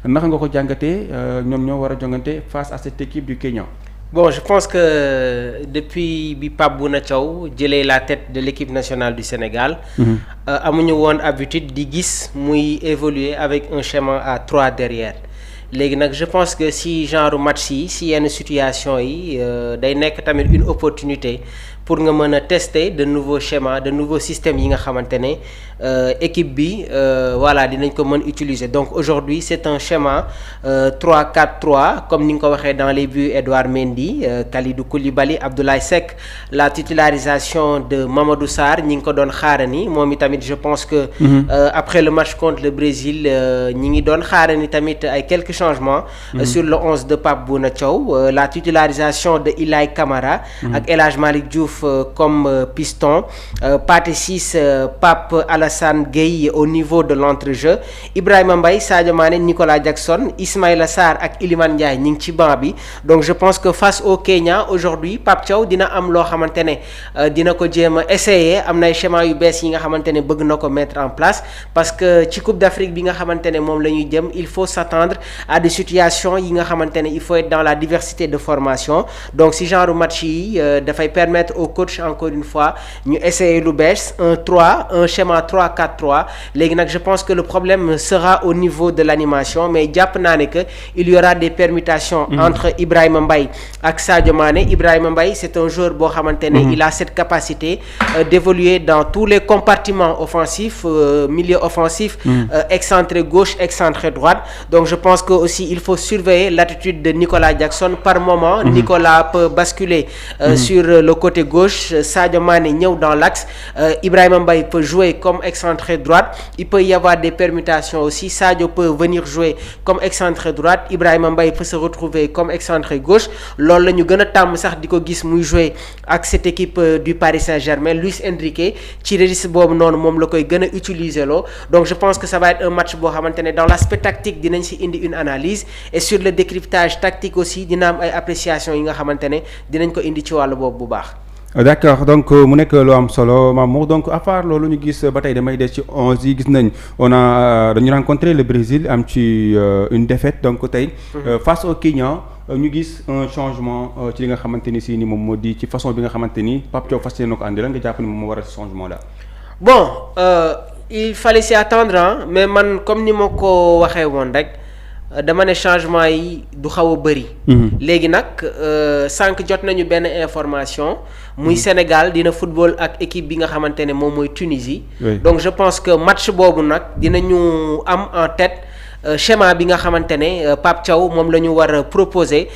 naka nga ko jàngatee ñoom ñoo war a jongante face à cette équipe du Kenya. Bon, je pense que depuis bi Pape Bouna Thiaw jëlee la tête de l'équipe nationale du Sénégal amuñu woon habitude di gis muy évoluer avec un schéma à 3 derrière léegi nag je pense que si genre match yi si yenn situation yi day nekk tamit une opportunité pour nga mën a tester de nouveaux schémas de nouveaux systèmes yi nga xamante ne équipe bi voilà dinañ ko mën utiliser donc aujourd'hui c'est un schéma 3-4-3 comme ni nga ko waxee dans les buts Edouard Mendy Kalidou Koulibaly Abdoulaye Seck la titularisation de Mamadou Sarr ñi ngi ko doon xaarani moom itamit je pense que après le match contre le Brésil ñi ngi doon xaarani tamit ay quelques changements sur le 11 de Pape Bouna Thiaw la titularisation de Ilay Camara ak El Hadj Malick Diouf comme piston Pathé Ciss Pape Alassane Gueye au niveau de l'entrejeu Ibrahima Mbaye Sadio Mané Nicolas Jackson Ismaïla Sarr ak Iliman Ndiaye ñi ngi ci banc bi donc je pense que face au Kenya aujourd'hui Pape Thiaw dina am loo xamante ne dina ko jéem a essayer am na ay schéma yu bees yi nga xamante ne bëgg na ko mettre en place parce que ci Coupe d'Afrique bi nga xamante ne moom la ñuy jëm il faut s'attendre à des situations yi nga xamante ne il faut être dans la diversité de formation donc si genre match yi dafay permettre au coach encore une fois ñu essayer lu bees un schéma 3-4-3 léegi nag je pense que le problème sera au niveau de l'animation mais jàpp naa ne que il y aura des permutations entre Ibrahima Mbaye ak Sadio Mané Ibrahima Mbaye c'est un joueur boo xamante ne il a cette capacité d'évoluer dans tous les compartiments offensifs milieu offensif excentré gauche excentré droite donc je pense que aussi il faut surveiller l'attitude de Nicolas Jackson par moment Nicolas peut basculer sur le côté gauche Sadio Mané ñëw dans l'axe Ibrahima Mbaye peut jouer comme excentré droite il peut y avoir des permutations aussi Sadio peut venir jouer comme excentré droite Ibrahima Mbaye peut se retrouver comme excentré gauche loolu la ñu gën a tàmm sax di ko gis muy jouer ak cette équipe du Paris Saint-Germain Luis Enrique ci registre boobu noonu moom la koy gën a utiliser loo donc je pense que ça va être un match boo xamante ne dans l'aspect tactique dinañ ci indi une analyse et sur le décryptage tactique aussi dina am ay appréciations yi nga xamante ne dinañ ko indi ci wàllu boobu bu baax. D'accord donc mu nekk lu am solo Mamour donc à part loolu ñu gis ba tey damay des ci 11 yi gis nañ dañu rencontré le Brésil am ci une défaite donc tey face au Kenya ñu gis un changement ci li nga xamante ni si ni moom moo di ci façon bi nga xamante ni Pape Thiaw fas yéene ko andi la nga jàpp ni moom moo war a changement là. Bon il fallait s'y attendre mais man comme ni ma ko waxee woon rek dama ne changement yi du xaw a bëri. léegi nag sànq jot nañu benn information. muy Sénégal dina football ak équipe bi nga xamante ne moom mooy Tunisie. donc je pense que match boobu nag dinañu am en tête. Schéma bi nga xamante ne Pape Thiaw moom la ñu war a proposer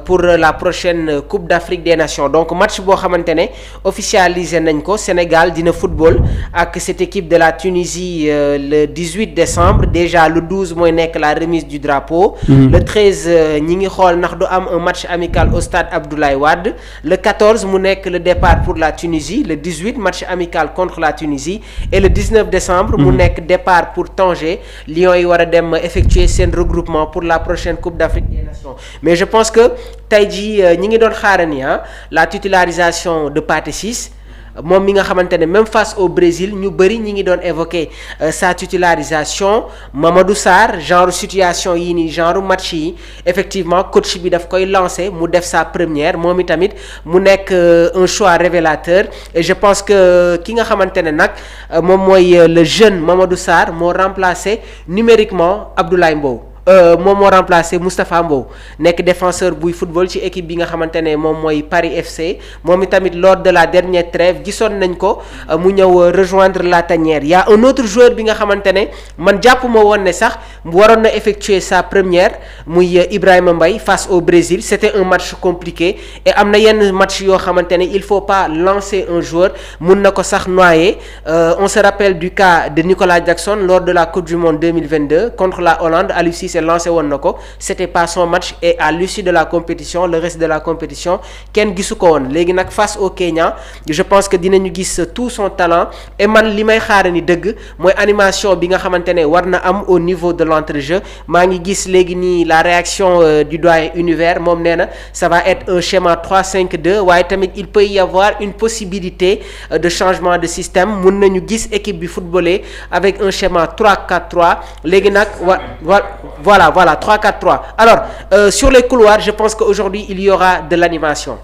pour la prochaine Coupe d'Afrique des Nations donc match boo xamante ne officialisé nañ ko Sénégal dina football ak cette équipe de la Tunisie le 18 décembre déjà le 12 mooy nekk la remise du drapeau. Le 13 ñi ngi xool ndax du am un match amical au stade Abdoulaye Wade le 14 mu nekk le départ pour la Tunisie le 18 match amical contre la Tunisie et le 19 décembre mu nekk départ pour Tanger Lions yi war a dem effectuer seen regroupement pour la prochaine Coupe d'Afrique des Nations mais je pense que tey jii ñi ngi doon xaarani la titularisation de Pathé Ciss moom mi nga xamante ne même face au Brésil ñu bëri ñi ngi doon évoquer sa titularisation Mamadou Sarr genre situation yii nii genre match yi effectivement coach bi daf koy lancer mu def sa première moom itamit mu nekk un choix révélateur et je pense que ki nga xamante ne nag moom mooy le jeune Mamadou Sarr moo remplacé numériquement Abdoulaye Mbow moom moo remplacé Moustapha Mbow nekk défenseur buy football ci équipe bi nga xamante ne moom mooy Paris FC moom itamit lors de la dernière trêve gisoon nañ ko mu ñëw rejoindre la tanière y a un autre joueur bi nga xamante ne man jàpp ma woon ne sax waroon na effectuer sa première muy Ibrahima Mbaye face au Brésil c'était un match compliqué et am na yenn match yoo xamante ne il faut pas lancer un joueur mun na ko sax noyer on se rappelle du cas de Nicolas Jackson lors de la Coupe du Monde 2022 contre la Hollande Aliou Cissé lancé woon na ko c'était pas son match et à l'issue de la compétition le reste de la compétition kenn gisu ko woon léegi nag face au Kenya je pense que dinañu gis tout son talent et man li may xaare ni dëgg mooy animation bi nga xamante ne war na am au niveau de l'entrejeu maa ngi gis léegi nii la réaction du doyen Univers moom nee na ça va être un schéma 3-5-2 waaye tamit il peut y avoir une possibilité de changement de système mun nañu gis équipe bi footballer avec un schéma 3-4-3 léegi nag voilà 3-4-3 alors sur les couloirs je pense qu'aujourd'hui il y aura de l'animation.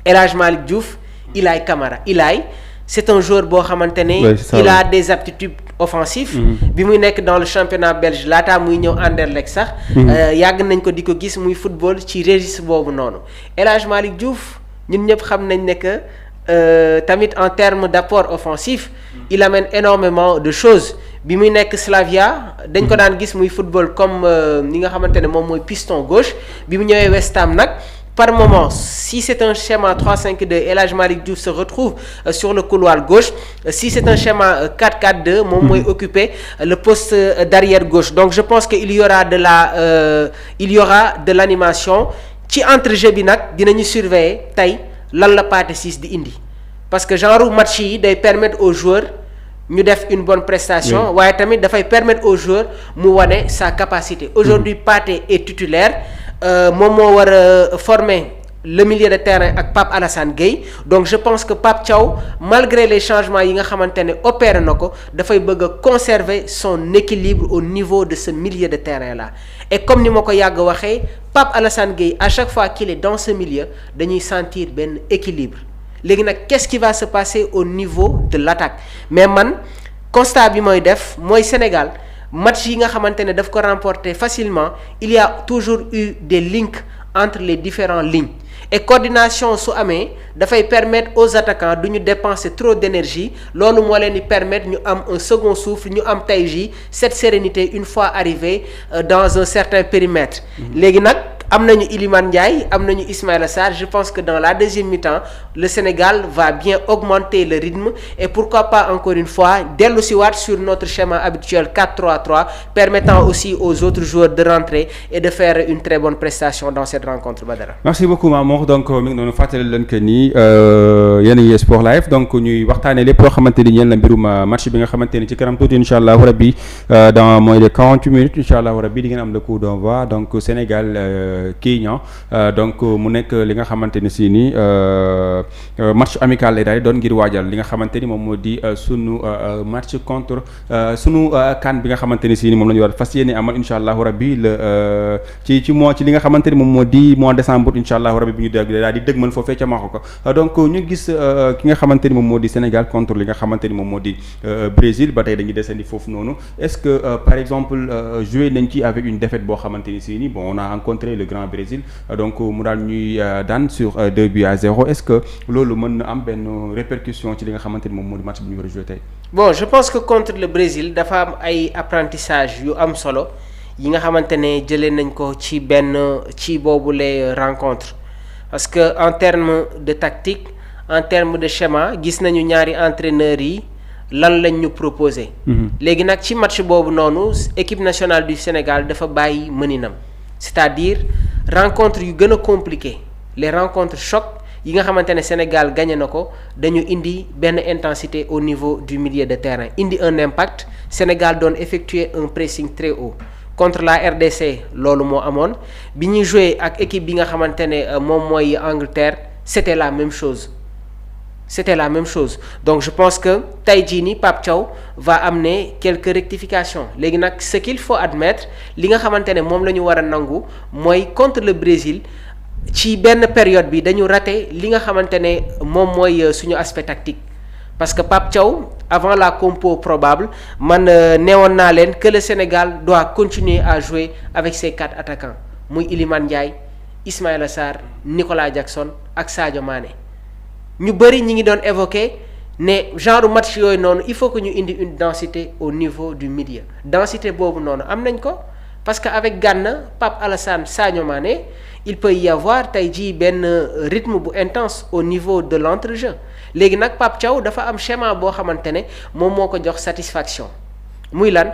El Hadj Malick Diouf, Ilaay Camara. Ilaay c'est un joueur boo xamante ne il a des aptitudes offensives. bi muy nekk dans le championnat belge laata muy ñëw Anderlecht sax. yàgg nañ ko di ko gis muy football ci registre boobu noonu El Hadj Malick Diouf ñun ñëpp xam nañ ne que tamit en termes d'apport offensif il amène énormément de choses bi muy nekk Slavia dañ ko daan gis muy football comme ni nga xamante ne moom mooy piston gauche bi mu ñëwee West Ham nag. Par moment, si c'est un schéma 3-5-2, El Hadj Malick Diouf se retrouve sur le couloir gauche. Si c'est un schéma 4-4-2, moom mooy occuper le poste d'arrière gauche. Donc je pense que il y aura de l'animation ci entrejeu bi nag dinañu surveiller tey lan la Pathé Ciss di indi parce que genre match yi day permettre aux joueurs ñu def une bonne prestation. waaye tamit dafay permettre aux joueurs mu wane sa capacité. Aujourd'hui Pathé est titulaire. moom moo war a former le milieu de terrain ak Pape Alassane Gueye donc je pense que Pape Thiaw malgré les changements yi nga xamante ne opéré na ko dafay bëgg a conserver son équilibre au niveau de ce milieu de terrain là et comme ni ma ko yàgg waxee Pape Alassane Gueye à chaque fois qu'il est dans ce milieu dañuy sentir benn équilibre léegi nag qu'est-ce qui va se passer au niveau de l'attaque mais man constat bi mooy def mooy Sénégal match yi nga xamante ne daf ko remporter facilement il y a toujours eu des links entre les différentes lignes et coordination su amee dafay permettre aux attaquants du ñu dépenser trop d'énergie loolu moo leen di permettre ñu am un second souffle ñu am tey jii cette sérénité une fois arrivé dans un certain périmètre léegi nag am nañu Iliman Ndiaye am nañu Ismaïla Sarr je pense que dans la deuxième mi-temps le Sénégal va bien augmenter le rythme et pourquoi pas encore une fois dellu si waat sur notre schéma habituel 4-3-3 permettant aussi aux autres joueurs de rentrer et de faire une très bonne prestation dans cette rencontre Badara. Merci beaucoup Mamour donc mi ngi doon fàttali leen que ni yéen a ngi Sport Live donc ñuy waxtaanee lépp loo xamante ni ñeel na mbirum match bi nga xamante ni ci kanam tuuti incha allah rabbi dans moins de 48 minutes incha allah rabbi di ngeen am le coup d'envoi donc Sénégal. Kenya donc mu nekk li nga xamante ni si ni match amical lay daal doon ngir waajal li nga xamante ni moom moo di sunu match contre sunu CAN bi nga xamante ni si ni moom la ñu war a fas yéene amal incha allahu rabbi le ci li nga xamante ni moom moo di mois décembre incha allahu rabbi bi ñu daal di dëgmal foofee ca Maroc donc ñu gis ki nga xamante ni moom moo di Sénégal contre li nga xamante ni moom moo di Brésil ba tey dañuy desandi foofu noonu est-ce que par exemple joué nañ ci avec une défaite boo xamante ni si ni bon on a rencontré le grand Brésil donc mu daal ñuy daan sur 2-0 est-ce que loolu mën na am benn répercussion ci li nga xamante ni moom moo di match bi ñu war a joué tey. bon je pense que contre le Brésil dafa am ay apprentissage yu am solo yi nga xamante ne jëlee nañ ko ci boobu les rencontres parce que en termes de tactique en termes de schéma gis nañu ñaari entraîneurs yi lan lañ ñu proposé. léegi nag ci match boobu noonu équipe nationale du Sénégal dafa bàyyi mëninam. c'est-à-dire rencontre yu gën a compliqué les rencontres choc yi nga xamante ne Sénégal gagné na ko dañu indi benn intensité au niveau du milieu de terrain indi un impact Sénégal doon effectuer un pressing très haut contre la RDC loolu moo amoon bi ñuy joué ak équipe bi nga xamante ne moom mooy Angleterre c'était la même chose donc je pense que tey jii nii Pape Thiaw va amener quelques rectifications léegi nag ce qu'il faut admettre li nga xamante ne moom la ñu war a nangu mooy contre le Brésil ci benn période bi dañu raté li nga xamante ne moom mooy suñu aspect tactique parce que Pape Thiaw avant la compo probable man neewoon naa leen que le Sénégal doit continuer à jouer avec ses 4 attaquants muy Iliman Ndiaye Ismaïla Sarr Nicolas Jackson ak Sadio Mané. ñu bëri ñi ngi doon évoquer ne genre match yooyu noonu il faut que ñu indi une densité au niveau du milieu densité boobu noonu am nañ ko parce que avec Gana Pape Alassane Sadio Mané il peut y avoir tey jii benn rythme bu intense au niveau de l'entrejeu léegi nag Pape Thiaw dafa am schéma boo xamante ne moom moo ko jox satisfaction muy lan